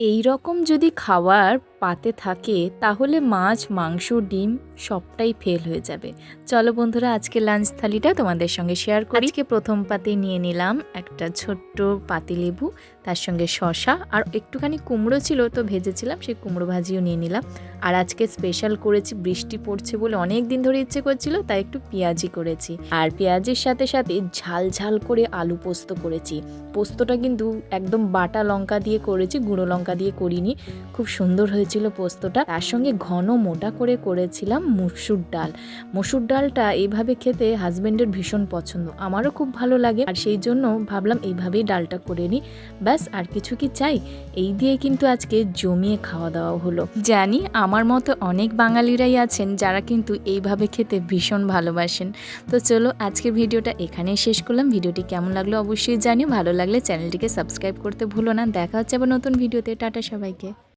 এই রকম যদি খাবার পাতে থাকে তাহলে মাছ, মাংস, ডিম সবটাই ফেল হয়ে যাবে। চলো বন্ধুরা, আজকে লাঞ্চ থালিটা তোমাদের সঙ্গে শেয়ার করি। আজকে প্রথম পাতে নিয়ে নিলাম একটা ছোট্ট পাতিলেবু, তার সঙ্গে শসা আর একটুখানি কুমড়ো ছিল তো ভেজেছিলাম, সেই কুমড়ো ভাজিও নিয়ে নিলাম। আর আজকে স্পেশাল করেছি, বৃষ্টি পড়ছে বলে অনেক দিন ধরে ইচ্ছে করছিল, তাই একটু পেঁয়াজি করেছি। আর পেঁয়াজির সাথে সাথে ঝাল ঝাল করে আলু পোস্ত করেছি। পোস্তটা কিন্তু একদম বাটা লঙ্কা দিয়ে করেছি, গুঁড়ো লঙ্কা দিয়ে করিনি। খুব সুন্দর হয়েছিল পোস্তটা। তার সঙ্গে ঘন মোটা করে করেছিলাম মসুর ডাল। মসুর ডালটা এইভাবে খেতে হাজবেন্ডের ভীষণ পছন্দ, আমারও খুব ভালো লাগে। আর সেই জন্য ভাবলাম এইভাবেই ডালটা করে নিই। ব্যাস, আর কিছু কি চাই? এই দিয়ে কিন্তু আজকে জমিয়ে খাওয়া দাওয়া হলো। জানি আমার মতো অনেক বাঙালিরাই আছেন যারা কিন্তু এইভাবে খেতে ভীষণ ভালোবাসেন। তো চলো, আজকের ভিডিওটা এখানেই শেষ করলাম। ভিডিওটি কেমন লাগলো অবশ্যই জানিও। ভালো লাগলে চ্যানেলটিকে সাবস্ক্রাইব করতে ভুলো না। দেখা হচ্ছে আবার নতুন ভিডিওতে। টাটা সবাইকে।